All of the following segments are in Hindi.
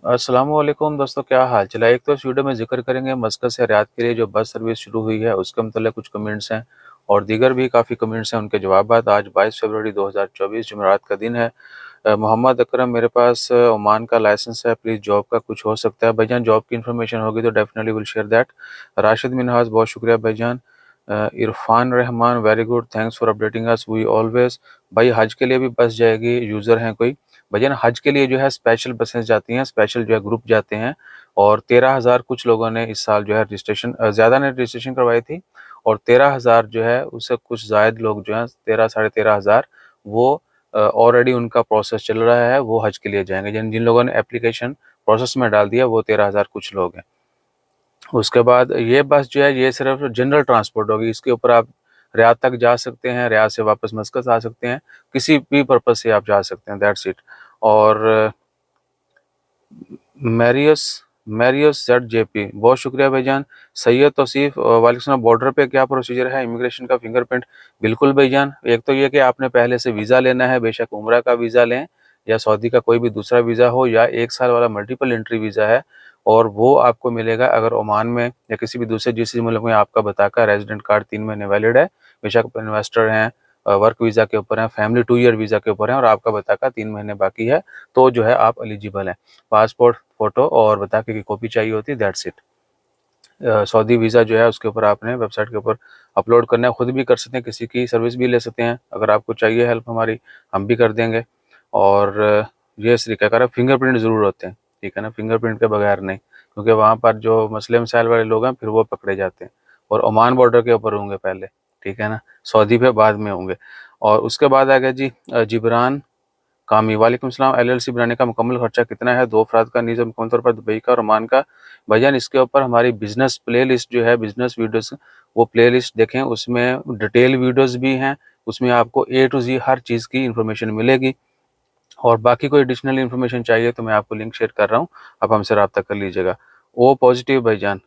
अस्सलामुअलैकुम दोस्तों, क्या हाल चल है। एक तो इस वीडियो में जिक्र करेंगे मस्कत से रियाद के लिए जो बस सर्विस शुरू हुई है उसके मतलब कुछ कमेंट्स हैं और दीगर भी काफ़ी कमेंट्स हैं, उनके जवाबात। आज 22 फरवरी 2024 जुमेरात का दिन है। मोहम्मद अकरम, मेरे पास ओमान का लाइसेंस है, प्लीज़ जॉब का कुछ हो सकता है भाईजान। जॉब की इन्फॉर्मेशन होगी तो definitely will share that. Rashid Minhas, बहुत शुक्रिया भाईजान। Irfan Rahman, very good, thanks for updating us, we always. भाई हज के लिए भी बस जाएगी, यूज़र हैं कोई भजन? हज के लिए जो है स्पेशल बसेस जाती हैं, स्पेशल जो है ग्रुप जाते हैं। और 13,000 कुछ लोगों ने इस साल जो है रजिस्ट्रेशन, ज़्यादा ने रजिस्ट्रेशन करवाई थी। और 13,000 जो है उससे कुछ जायद लोग जो हैं, 13 साढ़े 13,000, वो ऑलरेडी उनका प्रोसेस चल रहा है, वो हज के लिए जाएंगे। जिन जिन लोगों ने एप्लीकेशन प्रोसेस में डाल दिया वो 13,000 कुछ लोग हैं। उसके बाद ये बस जो है ये सिर्फ जनरल ट्रांसपोर्ट होगी, इसके ऊपर आप रियाद तक जा सकते हैं, रियाद से वापस मस्कत आ सकते हैं, किसी भी पर्पज़ से आप जा सकते हैं, दैट्स इट। और मैरियस मैरियस जेड जेपी, बहुत शुक्रिया भाईजान। सैयद तौसीफ, वालेकुम सलाम, बॉर्डर पे क्या प्रोसीजर है इमिग्रेशन का, फिंगरप्रिंट? बिल्कुल भाईजान, एक तो ये कि आपने पहले से वीज़ा लेना है, बेशक उम्रा का वीज़ा लें या सऊदी का कोई भी दूसरा वीज़ा हो, या 1 साल वाला मल्टीपल एंट्री वीज़ा है, और वो आपको मिलेगा अगर ओमान में या किसी भी दूसरे जिस मुल्क में आपका बताका रेजिडेंट कार्ड 3 महीने वैलिड है, बेशक इन्वेस्टर हैं, वर्क वीज़ा के ऊपर हैं, फैमिली 2 ईयर वीज़ा के ऊपर हैं, और आपका बताका 3 महीने बाकी है, तो जो है आप एलिजिबल हैं। पासपोर्ट फ़ोटो और बताके की कॉपी चाहिए होती है, दैट्स इट। सऊदी वीज़ा जो है उसके ऊपर आपने वेबसाइट के ऊपर अपलोड करना है, खुद भी कर सकते हैं, किसी की सर्विस भी ले सकते हैं, अगर आपको चाहिए हेल्प हमारी, हम भी कर देंगे। और ये तरीकाकार है, फिंगरप्रिंट ज़रूर होते हैं, ठीक है ना, फिंगरप्रिंट के बगैर नहीं, क्योंकि वहाँ पर जो मसले मसाइल वाले लोग हैं फिर वो पकड़े जाते हैं, और ओमान बॉर्डर के ऊपर होंगे पहले, ठीक है ना, सऊदी पे बाद में होंगे। और उसके बाद आ गया जी जिब्रान कामी, वालेकुम सलाम। एलएलसी बनाने का मुकम्मल खर्चा कितना है? 2 अफराद का, नीज़ मुकम्मल तौर पर दुबई का और ओमान का। भाईजान इसके ऊपर हमारी बिज़नेस प्लेलिस्ट जो है, बिज़नेस वीडियोस, वो प्लेलिस्ट देखें, उसमें डिटेल वीडियोस भी हैं, उसमें आपको ए टू ज़ी हर चीज़ की इन्फॉर्मेशन मिलेगी। और बाकी कोई एडिशनल इन्फॉर्मेशन चाहिए तो मैं आपको लिंक शेयर कर रहा हूँ, आप हमसे रब्ता कर लीजिएगा। ओ पॉजिटिव भाईजान,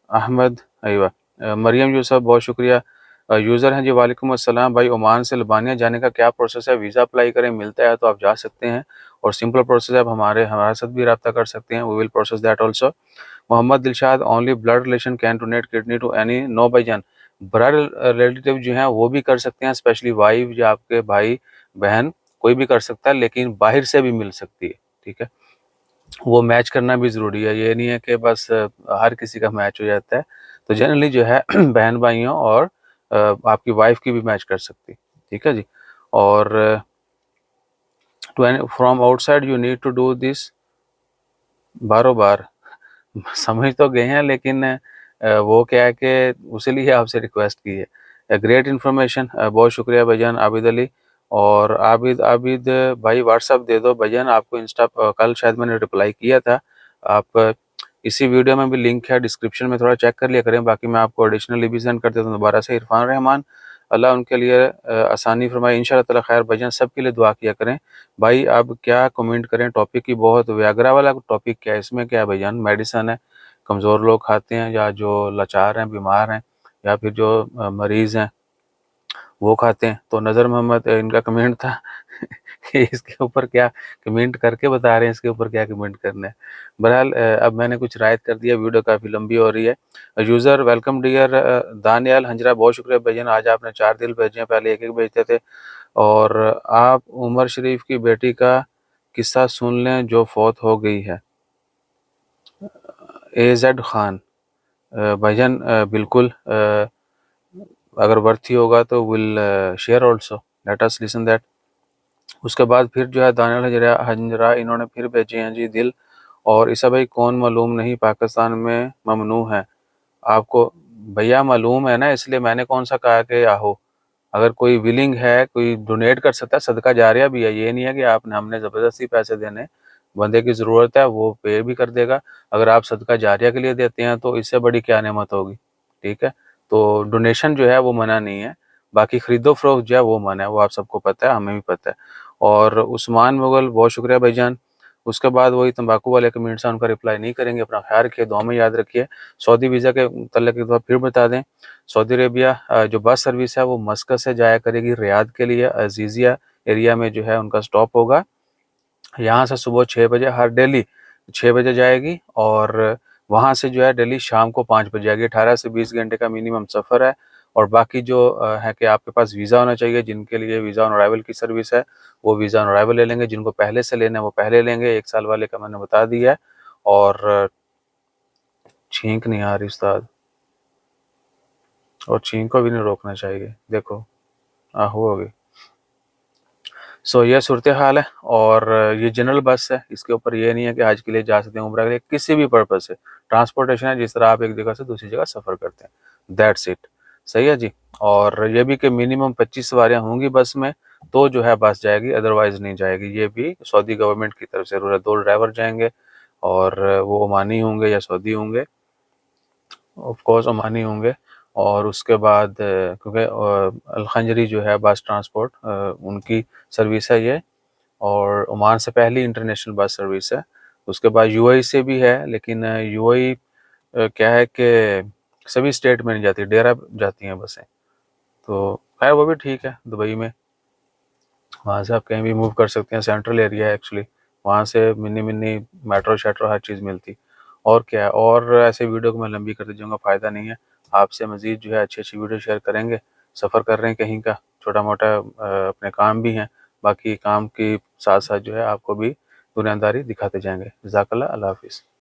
अहमद, अयवा, मरियम यूसुफ, बहुत शुक्रिया। यूज़र हैं जी, वालेकुम अस्सलाम भाई, ओमान से अल्बानिया जाने का क्या प्रोसेस है? वीज़ा अप्लाई करें, मिलता है तो आप जा सकते हैं, और सिंपल प्रोसेस है, आप हमारे साथ भी रब्ता कर सकते हैं, we will process that also. Mohammad Dilshad, only blood relation can donate kidney to any? No भाईजान, ब्लड रिलेटिव जो हैं वो भी कर सकते हैं, स्पेशली वाइफ या आपके भाई बहन, कोई भी कर सकता है, लेकिन बाहर से भी मिल सकती है, ठीक है। वो मैच करना भी ज़रूरी है, ये नहीं है कि बस हर किसी का मैच हो जाता है। तो जनरली जो है बहन भाइयों और आपकी वाइफ की भी मैच कर सकती, ठीक है जी। और to from outside you need to do this बारो बार। समझ तो गए हैं, लेकिन वो क्या है कि उसी लिए आपसे रिक्वेस्ट की है। ग्रेट इन्फॉर्मेशन, बहुत शुक्रिया भाईजान। आबिद अली, और आबिद आबिद भाई व्हाट्सअप दे दो भाईजान, आपको इंस्टा कल शायद मैंने रिप्लाई किया था। आप इसी वीडियो में भी लिंक है डिस्क्रिप्शन में, थोड़ा चेक कर लिया करें, बाकी मैं आपको एडिशनली भी सेंड कर देता हूँ दोबारा से। इरफान रहमान, अल्लाह उनके लिए आसानी फरमाए, इंशाअल्लाह ताला खैर। भाईजान सबके लिए दुआ किया करें। भाई अब क्या कमेंट करें, टॉपिक की बहुत, व्याग्रा वाला टॉपिक क्या है, इसमें क्या है भाईजान? मेडिसन है, कमज़ोर लोग खाते हैं, या जो लाचार हैं, बीमार हैं, या फिर जो मरीज़ हैं वो खाते हैं। तो नज़र मोहम्मद, इनका कमेंट था कि इसके ऊपर क्या कमेंट करके बता रहे हैं, इसके ऊपर क्या कमेंट करना है। बहरहाल अब मैंने कुछ रायत कर दिया, वीडियो काफ़ी लंबी हो रही है। यूज़र वेलकम डियर दानियाल हंजरा, बहुत शुक्रिया भाईजान, आज आपने 4 दिल भेजे हैं, पहले एक एक भेजते थे। और आप उमर शरीफ की बेटी का किस्सा सुन लें जो फौत हो गई है, AZ खान। भाईजान बिल्कुल, अगर वर्थी होगा तो will share also, let us listen that. उसके बाद फिर जो है दानियाल हजरा हंजरा, इन्होंने फिर भेजे हैं जी दिल। और ईसा भाई कौन मालूम नहीं, पाकिस्तान में ममनू है आपको? भैया मालूम है ना, इसलिए मैंने कौन सा कहा कि आहो। अगर कोई विलिंग है, कोई डोनेट कर सकता है, सदका जारिया भी है, ये नहीं है कि आपने हमने ज़बरदस्ती पैसे देने। बंदे की ज़रूरत है वो पे भी कर देगा। अगर आप सदका जारिया के लिए देते हैं तो इससे बड़ी क्या नेमत होगी, ठीक है। तो डोनेशन जो है वो मना नहीं है, बाकी ख़रीदो फ़रोख्त जो है वो मना है, वो आप सबको पता है, हमें भी पता है। और उस्मान मुग़ल, बहुत शुक्रिया भाईजान। उसके बाद वही तंबाकू वाले कमेंट्स हैं, उनका रिप्लाई नहीं करेंगे, अपना ख्याल रखिए, दुआ में याद रखिए। सऊदी वीज़ा के मतलब एक बार फिर बता दें, सऊदी अरेबिया जो बस सर्विस है वो मस्कत से जाया करेगी रियाद के लिए, अजीज़िया एरिया में जो है उनका स्टॉप होगा। यहाँ से सुबह 6 बजे हर डेली 6 बजे जाएगी और वहाँ से जो है डेली शाम को 5 बजे आएगी। 18 से 20 घंटे का मिनिमम सफ़र है। और बाकी जो है कि आपके पास वीज़ा होना चाहिए, जिनके लिए वीज़ा ऑन अराइवल की सर्विस है, वो वीज़ा ऑन अराइवल ले लेंगे। जिनको पहले से लेना है, वो पहले लेंगे। 1 साल वाले का मैंने बता दिया है। और छींक नहीं आ रही उस्ताद, और छींक को भी नहीं रोकना चाहिए। देखो हो गई। सो ये सूरत हाल है। और ये जनरल बस है, इसके ऊपर ये नहीं है कि हज के लिए जा सकते हैं, उम्रा के लिए, किसी भी पर्पज़ से ट्रांसपोर्टेशन है, जिस तरह आप एक जगह से दूसरी जगह सफ़र करते हैं, दैट्स इट। सही है जी। और ये भी कि मिनिमम 25 सवारियाँ होंगी बस में, तो जो है बस जाएगी, अदरवाइज़ नहीं जाएगी। ये भी सऊदी गवर्नमेंट की तरफ से रूल है। 2 ड्राइवर जाएंगे और वो ओमानी होंगे या सऊदी होंगे, ऑफ कोर्स ओमानी होंगे। और उसके बाद क्योंकि अल-खंजरी जो है बस ट्रांसपोर्ट, उनकी सर्विस है ये, और ओमान से पहली इंटरनेशनल बस सर्विस है। उसके बाद यूएई से भी है, लेकिन यूएई क्या है कि सभी स्टेट में नहीं जाती, डेरा जाती हैं बसें। तो खैर वो भी ठीक है। दुबई में वहाँ से आप कहीं भी मूव कर सकते हैं, सेंट्रल एरिया है एक्चुअली। वहाँ से मिनी मिनी मेट्रो शेट्रो हर चीज़ मिलती। और क्या है, और ऐसे वीडियो को मैं लंबी करते जाऊँगा, फ़ायदा नहीं है। आपसे मज़ीद जो है अच्छी अच्छी वीडियो शेयर करेंगे। सफ़र कर रहे हैं कहीं का, छोटा मोटा अपने काम भी हैं, बाकी काम के साथ साथ जो है आपको भी दुनियादारी दिखाते जाएंगे। जज़ाकल्लाह, अल्लाह हाफ़िज़।